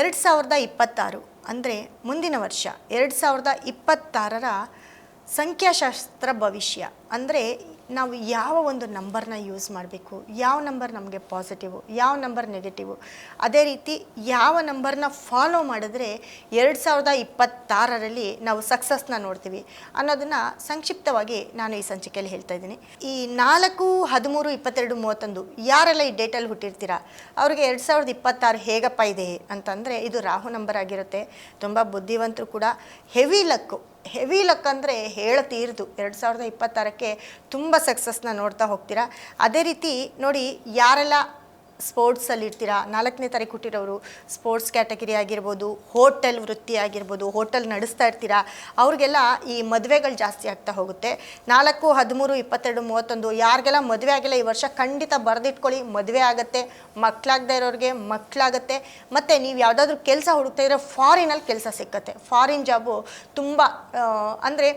2026 ಅಂದರೆ ಮುಂದಿನ ವರ್ಷ 2026ರ ಸಂಖ್ಯಾಶಾಸ್ತ್ರ ಭವಿಷ್ಯ ಅಂದರೆ ನಾವು ಯಾವ ಒಂದು ನಂಬರ್ನ ಯೂಸ್ ಮಾಡಬೇಕು, ಯಾವ ನಂಬರ್ ನಮಗೆ ಪಾಸಿಟಿವು, ಯಾವ ನಂಬರ್ ನೆಗೆಟಿವು, ಅದೇ ರೀತಿ ಯಾವ ನಂಬರ್ನ ಫಾಲೋ ಮಾಡಿದ್ರೆ 2026ರಲ್ಲಿ ನಾವು ಸಕ್ಸಸ್ನ ನೋಡ್ತೀವಿ ಅನ್ನೋದನ್ನು ಸಂಕ್ಷಿಪ್ತವಾಗಿ ನಾನು ಈ ಸಂಚಿಕೆಯಲ್ಲಿ ಹೇಳ್ತಾ ಇದ್ದೀನಿ. ಈ 4, 13, 22, 31 ಯಾರೆಲ್ಲ ಈ ಡೇಟಲ್ಲಿ ಹುಟ್ಟಿರ್ತೀರಾ ಅವ್ರಿಗೆ 2026 ಹೇಗಪ್ಪ ಇದೆ ಅಂತಂದರೆ ಇದು ರಾಹು ನಂಬರ್ ಆಗಿರುತ್ತೆ. ತುಂಬ ಬುದ್ಧಿವಂತರು ಕೂಡ. ಹೆವಿ ಲಕ್ ಅಂದರೆ ಹೇಳ್ತೀರ್ದು 2026ಕ್ಕೆ ತುಂಬ ಸಕ್ಸಸ್ನ ನೋಡ್ತಾ ಹೋಗ್ತೀರಾ. ಅದೇ ರೀತಿ ನೋಡಿ, ಯಾರೆಲ್ಲ ಸ್ಪೋರ್ಟ್ಸಲ್ಲಿ ಇರ್ತೀರಾ, 4ನೇ ತಾರೀಕು ಹುಟ್ಟಿರೋರು ಸ್ಪೋರ್ಟ್ಸ್ ಕ್ಯಾಟಗರಿ ಆಗಿರ್ಬೋದು, ಹೋಟೆಲ್ ವೃತ್ತಿ ಆಗಿರ್ಬೋದು, ಹೋಟೆಲ್ ನಡೆಸ್ತಾ ಇರ್ತೀರಾ, ಅವ್ರಿಗೆಲ್ಲ ಈ ಮದುವೆಗಳು ಜಾಸ್ತಿ ಆಗ್ತಾ ಹೋಗುತ್ತೆ. 4, 13, 22, 31 ಯಾರಿಗೆಲ್ಲ ಮದುವೆ ಆಗಿಲ್ಲ ಈ ವರ್ಷ ಖಂಡಿತ ಬರೆದಿಟ್ಕೊಳ್ಳಿ, ಮದುವೆ ಆಗುತ್ತೆ. ಮಕ್ಕಳಾಗದೇ ಇರೋರಿಗೆ ಮಕ್ಕಳಾಗತ್ತೆ. ಮತ್ತು ನೀವು ಯಾವುದಾದ್ರೂ ಕೆಲಸ ಹುಡುಕ್ತಾ ಇದ್ರೆ ಫಾರಿನಲ್ಲಿ ಕೆಲಸ ಸಿಕ್ಕತ್ತೆ. ಫಾರಿನ್ ಜಾಬು ತುಂಬ ಅಂದರೆ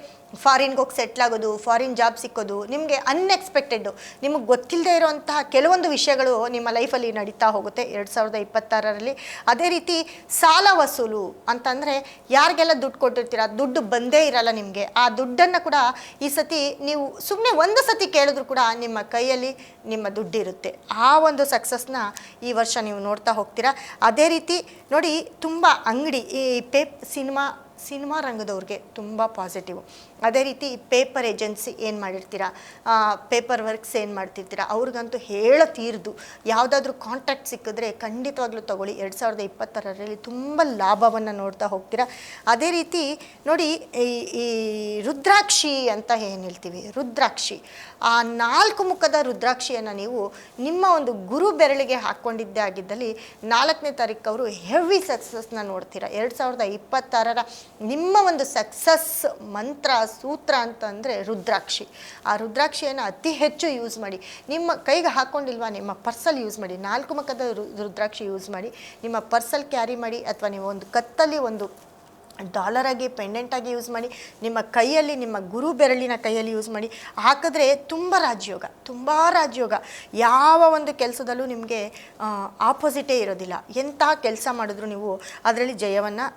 ಫಾರಿನ್ಗೆ ಹೋಗಿ ಸೆಟ್ಲಾಗೋದು, ಫಾರಿನ್ ಜಾಬ್ ಸಿಕ್ಕೋದು ನಿಮಗೆ ಅನ್ಎಕ್ಸ್ಪೆಕ್ಟೆಡ್ಡು, ನಿಮಗೆ ಗೊತ್ತಿಲ್ಲದೆ ಇರೋಂತಹ ಕೆಲವೊಂದು ವಿಷಯಗಳು ನಿಮ್ಮ ಲೈಫಲ್ಲಿ ನಡೀತಾ ಹೋಗುತ್ತೆ 2026ರಲ್ಲಿ. ಅದೇ ರೀತಿ ಸಾಲ ವಸೂಲು ಅಂತಂದರೆ ಯಾರಿಗೆಲ್ಲ ದುಡ್ಡು ಕೊಟ್ಟಿರ್ತೀರ, ದುಡ್ಡು ಬಂದೇ ಇರಲ್ಲ ನಿಮಗೆ, ಆ ದುಡ್ಡನ್ನು ಕೂಡ ಈ ಸತಿ ನೀವು ಸುಮ್ಮನೆ ಒಂದು ಸತಿ ಕೇಳಿದ್ರು ಕೂಡ ನಿಮ್ಮ ಕೈಯಲ್ಲಿ ನಿಮ್ಮ ದುಡ್ಡಿರುತ್ತೆ. ಆ ಒಂದು ಸಕ್ಸಸ್ನ ಈ ವರ್ಷ ನೀವು ನೋಡ್ತಾ ಹೋಗ್ತೀರಾ. ಅದೇ ರೀತಿ ನೋಡಿ, ತುಂಬ ಅಂಗಡಿ ಈ ಸಿನಿಮಾ ರಂಗದವ್ರಿಗೆ ತುಂಬ ಪಾಸಿಟಿವ್. ಅದೇ ರೀತಿ ಪೇಪರ್ ಏಜೆನ್ಸಿ ಏನು ಮಾಡಿರ್ತೀರಾ, ಪೇಪರ್ ವರ್ಕ್ಸ್ ಏನು ಮಾಡ್ತಿರ್ತೀರ ಅವ್ರಿಗಂತೂ ಹೇಳತೀರ್ದು. ಯಾವುದಾದ್ರೂ ಕಾಂಟ್ರಾಕ್ಟ್ ಸಿಕ್ಕಿದ್ರೆ ಖಂಡಿತವಾಗ್ಲೂ ತೊಗೊಳ್ಳಿ, 2026ರಲ್ಲಿ ತುಂಬ ಲಾಭವನ್ನು ನೋಡ್ತಾ ಹೋಗ್ತೀರಾ. ಅದೇ ರೀತಿ ನೋಡಿ, ಈ ರುದ್ರಾಕ್ಷಿ ಅಂತ ಏನು ಹೇಳ್ತೀವಿ, ರುದ್ರಾಕ್ಷಿ, ಆ 4 ಮುಖದ ರುದ್ರಾಕ್ಷಿಯನ್ನು ನೀವು ನಿಮ್ಮ ಒಂದು ಗುರು ಬೆರಳಿಗೆ ಹಾಕ್ಕೊಂಡಿದ್ದೇ ಆಗಿದ್ದಲ್ಲಿ 4ನೇ ತಾರೀಕು ಅವರು ಹೆವಿ ಸಕ್ಸಸ್ನ ನೋಡ್ತೀರಾ. 2026ರ ನಿಮ್ಮ ಒಂದು ಸಕ್ಸಸ್ ಮಂತ್ರ ಸೂತ್ರ ಅಂತಂದರೆ ರುದ್ರಾಕ್ಷಿ. ಆ ರುದ್ರಾಕ್ಷಿಯನ್ನು ಅತಿ ಹೆಚ್ಚು ಯೂಸ್ ಮಾಡಿ. ನಿಮ್ಮ ಕೈಗೆ ಹಾಕ್ಕೊಂಡಿಲ್ವಾ, ನಿಮ್ಮ ಪರ್ಸಲ್ಲಿ ಯೂಸ್ ಮಾಡಿ. 4 ಮುಖದ ರುದ್ರಾಕ್ಷಿ ಯೂಸ್ ಮಾಡಿ, ನಿಮ್ಮ ಪರ್ಸಲ್ಲಿ ಕ್ಯಾರಿ ಮಾಡಿ, ಅಥವಾ ನೀವು ಒಂದು ಕತ್ತಲ್ಲಿ ಒಂದು ಡಾಲರಾಗಿ ಪೆಂಡೆಂಟಾಗಿ ಯೂಸ್ ಮಾಡಿ, ನಿಮ್ಮ ಕೈಯಲ್ಲಿ, ನಿಮ್ಮ ಗುರು ಬೆರಳಿನ ಕೈಯಲ್ಲಿ ಯೂಸ್ ಮಾಡಿ. ಹಾಕಿದ್ರೆ ತುಂಬ ರಾಜಯೋಗ. ಯಾವ ಒಂದು ಕೆಲಸದಲ್ಲೂ ನಿಮಗೆ ಆಪೋಸಿಟೇ ಇರೋದಿಲ್ಲ. ಎಂಥ ಕೆಲಸ ಮಾಡಿದ್ರು ನೀವು ಅದರಲ್ಲಿ ಜಯವನ್ನು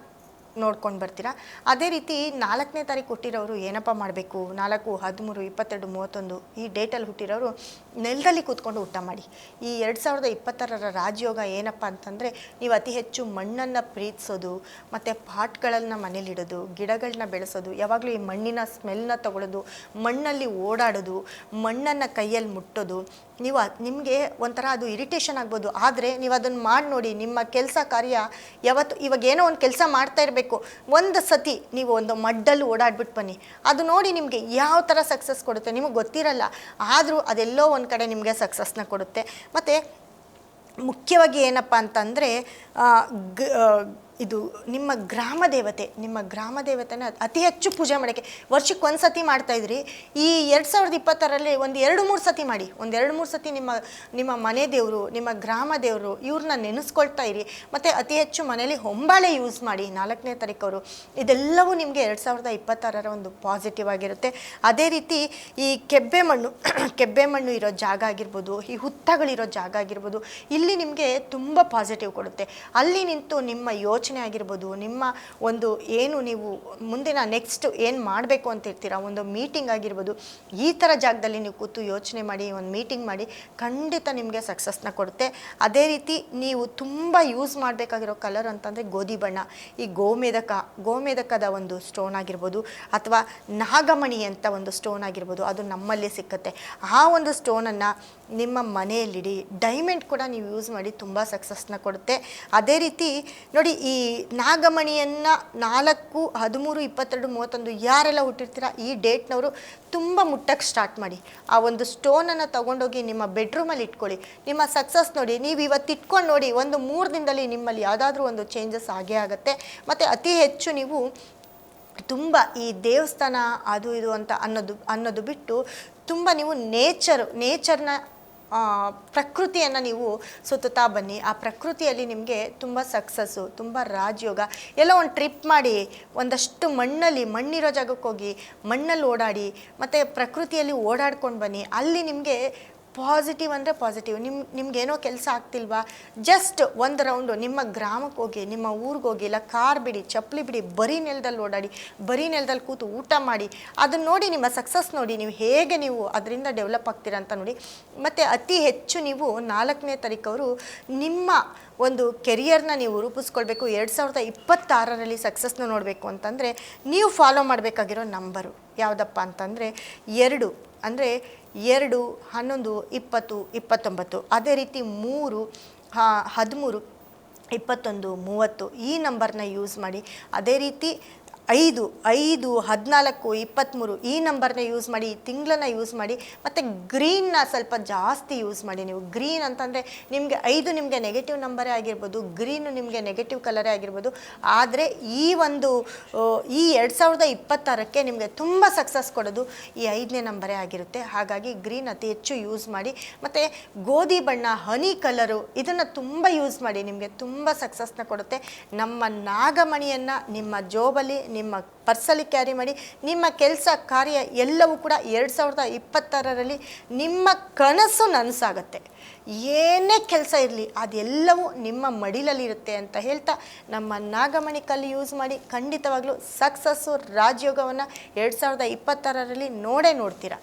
ನೋಡ್ಕೊಂಡು ಬರ್ತೀರಾ. ಅದೇ ರೀತಿ 4ನೇ ತಾರೀಕು ಹುಟ್ಟಿರೋರು ಏನಪ್ಪ ಮಾಡಬೇಕು, 4, 13, 22, 31 ಈ ಡೇಟಲ್ಲಿ ಹುಟ್ಟಿರೋರು ನೆಲದಲ್ಲಿ ಕೂತ್ಕೊಂಡು ಊಟ ಮಾಡಿ. ಈ 2026ರ ರಾಜಯೋಗ ಏನಪ್ಪ ಅಂತಂದರೆ ನೀವು ಅತಿ ಹೆಚ್ಚು ಮಣ್ಣನ್ನು ಪ್ರೀತಿಸೋದು, ಮತ್ತು ಪಾಟ್ಗಳನ್ನು ಮನೇಲಿಡೋದು, ಗಿಡಗಳನ್ನ ಬೆಳೆಸೋದು, ಯಾವಾಗಲೂ ಈ ಮಣ್ಣಿನ ಸ್ಮೆಲ್ನ ತಗೊಳ್ಳೋದು, ಮಣ್ಣಲ್ಲಿ ಓಡಾಡೋದು, ಮಣ್ಣನ್ನು ಕೈಯಲ್ಲಿ ಮುಟ್ಟೋದು. ನಿಮಗೆ ಒಂಥರ ಅದು ಇರಿಟೇಷನ್ ಆಗ್ಬೋದು, ಆದರೆ ನೀವು ಅದನ್ನು ಮಾಡಿ ನೋಡಿ. ನಿಮ್ಮ ಕೆಲಸ ಕಾರ್ಯ ಇವಾಗ ಏನೋ ಒಂದು ಕೆಲಸ ಮಾಡ್ತಾ ಇರಬೇಕು, ಒಂದು ಸತಿ ನೀವು ಒಂದು ಮಡ್ಡಲ್ಲಿ ಓಡಾಡ್ಬಿಟ್ಟು ಬನ್ನಿ, ಅದು ನೋಡಿ ನಿಮಗೆ ಯಾವ ಥರ ಸಕ್ಸಸ್ ಕೊಡುತ್ತೆ ನಿಮಗೆ ಗೊತ್ತಿರಲ್ಲ, ಆದರೂ ಅದೆಲ್ಲೋ ಒಂದು ಕಡೆ ನಿಮಗೆ ಸಕ್ಸಸ್ನ ಕೊಡುತ್ತೆ. ಮತ್ತು ಮುಖ್ಯವಾಗಿ ಏನಪ್ಪ ಅಂತಂದರೆ ಇದು ನಿಮ್ಮ ಗ್ರಾಮ ದೇವತೆನ ಅತಿ ಹೆಚ್ಚು ಪೂಜೆ ಮಾಡೋಕ್ಕೆ ವರ್ಷಕ್ಕೆ ಒಂದು ಸತಿ ಮಾಡ್ತಾಯಿದ್ರಿ. ಈ 2026ರಲ್ಲಿ ಒಂದು 2-3 ಸತಿ ಮಾಡಿ. ಒಂದು 2-3 ಸತಿ ನಿಮ್ಮ ಮನೆ ದೇವರು, ನಿಮ್ಮ ಗ್ರಾಮ ದೇವರು ಇವ್ರನ್ನ ನೆನೆಸ್ಕೊಳ್ತಾ ಇರಿ. ಮತ್ತು ಅತಿ ಹೆಚ್ಚು ಮನೇಲಿ ಹೊಂಬಾಳೆ ಯೂಸ್ ಮಾಡಿ 4ನೇ ತಾರೀಕವರು. ಇದೆಲ್ಲವೂ ನಿಮಗೆ 2026ರ ಒಂದು ಪಾಸಿಟಿವ್ ಆಗಿರುತ್ತೆ. ಅದೇ ರೀತಿ ಈ ಕೆಬ್ಬೆ ಮಣ್ಣು ಇರೋ ಜಾಗ ಆಗಿರ್ಬೋದು, ಈ ಹುತ್ತಗಳಿರೋ ಜಾಗ ಆಗಿರ್ಬೋದು, ಇಲ್ಲಿ ನಿಮಗೆ ತುಂಬ ಪಾಸಿಟಿವ್ ಕೊಡುತ್ತೆ. ಅಲ್ಲಿ ನಿಂತು ನಿಮ್ಮ ಯೋಚನೆ ಆಗಿರ್ಬೋದು, ನಿಮ್ಮ ಒಂದು ಏನು ನೀವು ಮುಂದಿನ ನೆಕ್ಸ್ಟ್ ಏನು ಮಾಡಬೇಕು ಅಂತ ಇರ್ತೀರ, ಒಂದು ಮೀಟಿಂಗ್ ಆಗಿರ್ಬೋದು, ಈ ಥರ ಜಾಗದಲ್ಲಿ ನೀವು ಕೂತು ಯೋಚನೆ ಮಾಡಿ, ಒಂದು ಮೀಟಿಂಗ್ ಮಾಡಿ, ಖಂಡಿತ ನಿಮಗೆ ಸಕ್ಸಸ್ನ ಕೊಡುತ್ತೆ. ಅದೇ ರೀತಿ ನೀವು ತುಂಬ ಯೂಸ್ ಮಾಡಬೇಕಾಗಿರೋ ಕಲರ್ ಅಂತಂದರೆ ಗೋಧಿ ಬಣ್ಣ. ಈ ಗೋಮೇದಕದ ಒಂದು ಸ್ಟೋನ್ ಆಗಿರ್ಬೋದು, ಅಥವಾ ನಾಗಮಣಿ ಅಂತ ಒಂದು ಸ್ಟೋನ್ ಆಗಿರ್ಬೋದು, ಅದು ನಮ್ಮಲ್ಲಿ ಸಿಕ್ಕತ್ತೆ. ಆ ಒಂದು ಸ್ಟೋನನ್ನು ನಿಮ್ಮ ಮನೆಯಲ್ಲಿಡಿ. ಡೈಮಂಡ್ ಕೂಡ ನೀವು ಯೂಸ್ ಮಾಡಿ, ತುಂಬ ಸಕ್ಸಸ್ನ ಕೊಡುತ್ತೆ. ಅದೇ ರೀತಿ ನೋಡಿ, ಈ ನಾಗಮಣಿಯನ್ನು 4, 13, 22, 31 ಯಾರೆಲ್ಲ ಹುಟ್ಟಿರ್ತೀರ ಈ ಡೇಟ್ನವರು ತುಂಬ ಮುಟ್ಟಕ್ಕೆ ಸ್ಟಾರ್ಟ್ ಮಾಡಿ. ಆ ಒಂದು ಸ್ಟೋನನ್ನು ತೊಗೊಂಡೋಗಿ ನಿಮ್ಮ ಬೆಡ್ರೂಮಲ್ಲಿ ಇಟ್ಕೊಳ್ಳಿ. ನಿಮ್ಮ ಸಕ್ಸಸ್ ನೋಡಿ, ನೀವು ಇವತ್ತು ಇಟ್ಕೊಂಡು ನೋಡಿ, ಒಂದು 3 ದಿನದಲ್ಲಿ ನಿಮ್ಮಲ್ಲಿ ಯಾವುದಾದ್ರೂ ಒಂದು ಚೇಂಜಸ್ ಆಗೇ ಆಗುತ್ತೆ. ಮತ್ತು ಅತಿ ಹೆಚ್ಚು ನೀವು ತುಂಬ ಈ ದೇವಸ್ಥಾನ ಅದು ಇದು ಅಂತ ಅನ್ನೋದು ಬಿಟ್ಟು ತುಂಬ ನೀವು ನೇಚರ್ನ ಪ್ರಕೃತಿಯನ್ನು ನೀವು ಸುತ್ತುತ್ತಾ ಬನ್ನಿ. ಆ ಪ್ರಕೃತಿಯಲ್ಲಿ ನಿಮಗೆ ತುಂಬ ಸಕ್ಸಸ್ಸು, ತುಂಬ ರಾಜಯೋಗ. ಎಲ್ಲ ಒಂದು ಟ್ರಿಪ್ ಮಾಡಿ, ಒಂದಷ್ಟು ಮಣ್ಣಿರೋ ಜಾಗಕ್ಕೆ ಹೋಗಿ ಮಣ್ಣಲ್ಲಿ ಓಡಾಡಿ, ಮತ್ತು ಪ್ರಕೃತಿಯಲ್ಲಿ ಓಡಾಡ್ಕೊಂಡು ಬನ್ನಿ. ಅಲ್ಲಿ ನಿಮಗೆ ಪಾಸಿಟಿವ್ ಅಂದರೆ ಪಾಸಿಟಿವ್. ನಿಮ್ಗೇನೋ ಕೆಲಸ ಆಗ್ತಿಲ್ವಾ, ಜಸ್ಟ್ ಒಂದು ರೌಂಡು ನಿಮ್ಮ ಗ್ರಾಮಕ್ಕೆ ಹೋಗಿ, ನಿಮ್ಮ ಊರಿಗೆ ಹೋಗಿ, ಇಲ್ಲ ಕಾರ್ ಬಿಡಿ, ಚಪ್ಪಲಿ ಬಿಡಿ, ಬರೀ ನೆಲದಲ್ಲಿ ಓಡಾಡಿ, ಬರೀ ನೆಲದಲ್ಲಿ ಕೂತು ಊಟ ಮಾಡಿ, ಅದನ್ನು ನೋಡಿ ನಿಮ್ಮ ಸಕ್ಸಸ್ ನೋಡಿ, ನೀವು ಹೇಗೆ ನೀವು ಅದರಿಂದ ಡೆವಲಪ್ ಆಗ್ತೀರಾ ಅಂತ ನೋಡಿ. ಮತ್ತು ಅತಿ ಹೆಚ್ಚು ನೀವು 4ನೇ ತಾರೀಕವರು ನಿಮ್ಮ ಒಂದು ಕೆರಿಯರ್ನ ನೀವು ರೂಪಿಸ್ಕೊಳ್ಬೇಕು. 2026ರಲ್ಲಿ ಸಕ್ಸಸ್ನ ನೋಡಬೇಕು ಅಂತಂದರೆ ನೀವು ಫಾಲೋ ಮಾಡಬೇಕಾಗಿರೋ ನಂಬರು ಯಾವುದಪ್ಪ ಅಂತಂದರೆ 2, ಅಂದರೆ 2, 11, 20, 29. ಅದೇ ರೀತಿ 3, 13, 21, 30 ಈ ನಂಬರ್ನ ಯೂಸ್ ಮಾಡಿ. ಅದೇ ರೀತಿ 5, 14, 23 ಈ ನಂಬರ್ನ ಯೂಸ್ ಮಾಡಿ, ಈ ತಿಂಗಳನ್ನ ಯೂಸ್ ಮಾಡಿ. ಮತ್ತು ಗ್ರೀನ್ನ ಸ್ವಲ್ಪ ಜಾಸ್ತಿ ಯೂಸ್ ಮಾಡಿ. ನೀವು ಗ್ರೀನ್ ಅಂತಂದರೆ ನಿಮಗೆ 5 ನಿಮಗೆ ನೆಗೆಟಿವ್ ನಂಬರೇ ಆಗಿರ್ಬೋದು, ಗ್ರೀನು ನಿಮಗೆ ನೆಗೆಟಿವ್ ಕಲರೇ ಆಗಿರ್ಬೋದು. ಆದರೆ ಈ 2026ಕ್ಕೆ ನಿಮಗೆ ತುಂಬ ಸಕ್ಸಸ್ ಕೊಡೋದು ಈ 5ನೇ ನಂಬರೇ ಆಗಿರುತ್ತೆ. ಹಾಗಾಗಿ ಗ್ರೀನ್ ಅತಿ ಹೆಚ್ಚು ಯೂಸ್ ಮಾಡಿ. ಮತ್ತು ಗೋಧಿ ಬಣ್ಣ, ಹನಿ ಕಲರು ಇದನ್ನು ತುಂಬ ಯೂಸ್ ಮಾಡಿ, ನಿಮಗೆ ತುಂಬ ಸಕ್ಸಸ್ನ ಕೊಡುತ್ತೆ. ನಮ್ಮ ನಾಗಮಣಿಯನ್ನು ನಿಮ್ಮ ಜೋಬಲ್ಲಿ, ನಿಮ್ಮ ಪರ್ಸಲ್ಲಿ ಕ್ಯಾರಿ ಮಾಡಿ. ನಿಮ್ಮ ಕೆಲಸ ಕಾರ್ಯ ಎಲ್ಲವೂ ಕೂಡ 2026ರಲ್ಲಿ ನಿಮ್ಮ ಕನಸು ನನಸಾಗುತ್ತೆ. ಏನೇ ಕೆಲಸ ಇರಲಿ ಅದೆಲ್ಲವೂ ನಿಮ್ಮ ಮಡಿಲಲ್ಲಿರುತ್ತೆ ಅಂತ ಹೇಳ್ತಾ, ನಮ್ಮ ನಾಗಮಣಿ ಕಲ್ಲು ಯೂಸ್ ಮಾಡಿ. ಖಂಡಿತವಾಗ್ಲೂ ಸಕ್ಸಸ್ಸು, ರಾಜಯೋಗವನ್ನು 2026ರಲ್ಲಿ ನೋಡೇ ನೋಡ್ತೀರಾ.